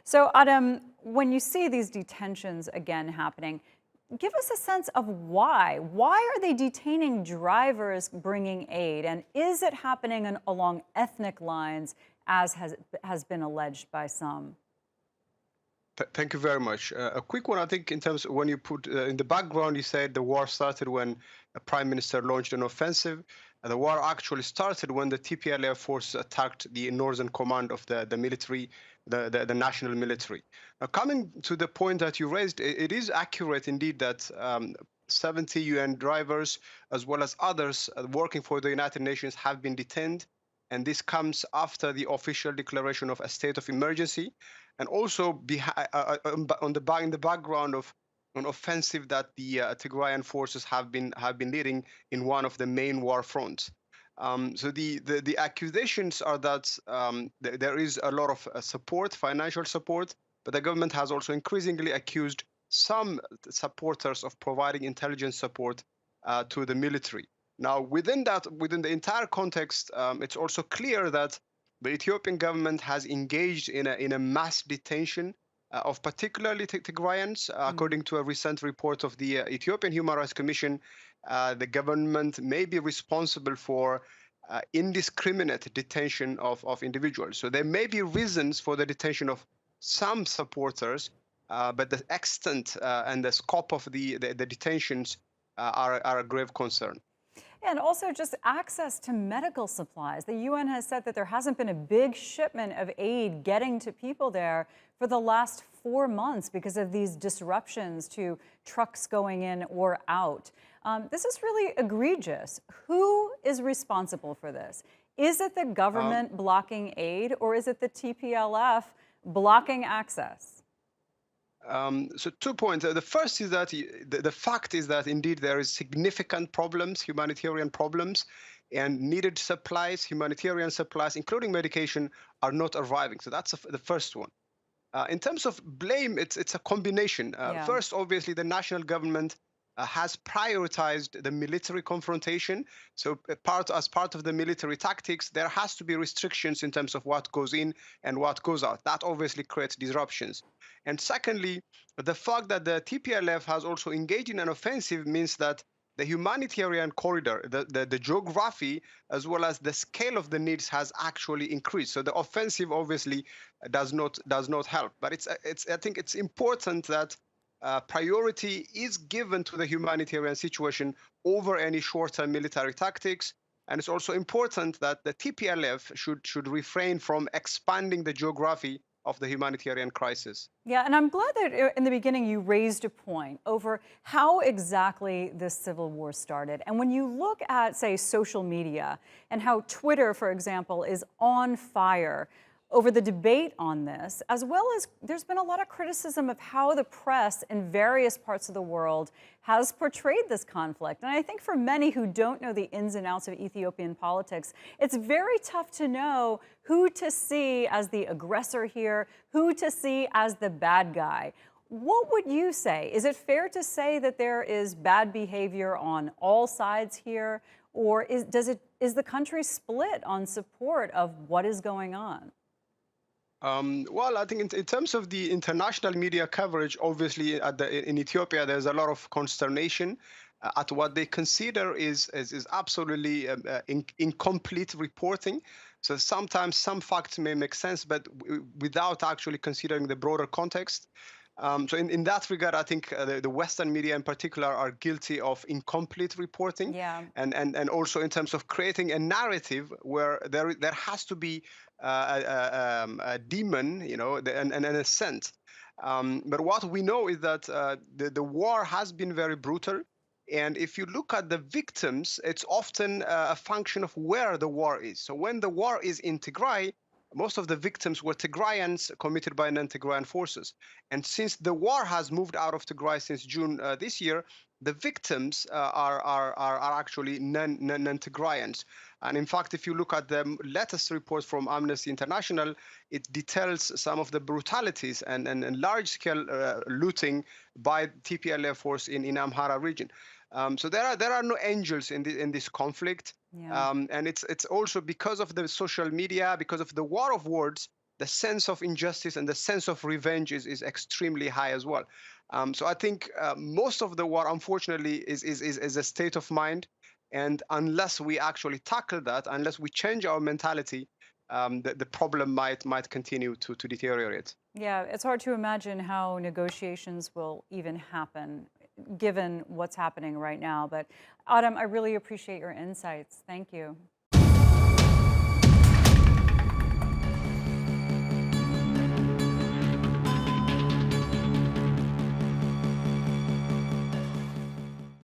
So, Adem, when you see these detentions again happening, give us a sense of why. Why are they detaining drivers bringing aid? And is it happening along ethnic lines, as has been alleged by some? Thank you very much. A quick one, I think, in terms of when you put in the background, you said the war started when the prime minister launched an offensive. The war actually started when the TPLF forces attacked the northern command of the military, the national military. Now, coming to the point that you raised, it is accurate indeed that 70 UN drivers, as well as others working for the United Nations, have been detained. And this comes after the official declaration of a state of emergency, and also in the background of an offensive that the Tigrayan forces have been leading in one of the main war fronts. So the accusations are that there is a lot of support, financial support, but the government has also increasingly accused some supporters of providing intelligence support to the military. Now, within the entire context, it's also clear that the Ethiopian government has engaged in a mass detention of particularly Tigrayans. According to a recent report of the Ethiopian Human Rights Commission, the government may be responsible for indiscriminate detention of individuals. So there may be reasons for the detention of some supporters, but the extent and the scope of the detentions are a grave concern. And also just access to medical supplies. The UN has said that there hasn't been a big shipment of aid getting to people there for the last 4 months because of these disruptions to trucks going in or out. This is really egregious. Who is responsible for this? Is it the government blocking aid, or is it the TPLF blocking access? So 2 points. The first is that the fact is that indeed there is significant problems, humanitarian problems, and needed supplies, humanitarian supplies, including medication, are not arriving. So that's the first one. In terms of blame, it's a combination. Yeah. First, obviously, the national government has prioritized the military confrontation. So as part of the military tactics, there has to be restrictions in terms of what goes in and what goes out. That obviously creates disruptions. And secondly, the fact that the TPLF has also engaged in an offensive means that the humanitarian corridor, the geography, as well as the scale of the needs has actually increased. So the offensive obviously does not help. But I think it's important that priority is given to the humanitarian situation over any short-term military tactics. And it's also important that the TPLF should refrain from expanding the geography of the humanitarian crisis. Yeah, and I'm glad that in the beginning you raised a point over how exactly this civil war started. And when you look at, say, social media and how Twitter, for example, is on fire over the debate on this, as well as there's been a lot of criticism of how the press in various parts of the world has portrayed this conflict. And I think for many who don't know the ins and outs of Ethiopian politics, it's very tough to know who to see as the aggressor here, who to see as the bad guy. What would you say? Is it fair to say that there is bad behavior on all sides here? Or is the country split on support of what is going on? Well, I think in terms of the international media coverage, obviously in Ethiopia, there's a lot of consternation at what they consider is absolutely incomplete reporting. So sometimes some facts may make sense, but without actually considering the broader context. So in that regard, I think the Western media in particular are guilty of incomplete reporting. Yeah. And also in terms of creating a narrative where there has to be a demon, and an ascent. But what we know is that the war has been very brutal. And if you look at the victims, it's often a function of where the war is. So when the war is in Tigray, most of the victims were Tigrayans committed by non-Tigrayan forces. And since the war has moved out of Tigray since June this year, the victims are actually non-Tigrayans. And in fact, if you look at the latest report from Amnesty International, it details some of the brutalities and large-scale looting by TPLF force in Amhara region. So there are no angels in this conflict. Yeah. And it's also because of the social media, because of the war of words, the sense of injustice and the sense of revenge is extremely high as well. So I think most of the war, unfortunately, is a state of mind. And unless we actually tackle that, unless we change our mentality, the problem might continue to deteriorate. Yeah, it's hard to imagine how negotiations will even happen given what's happening right now. But Adem, I really appreciate your insights. Thank you.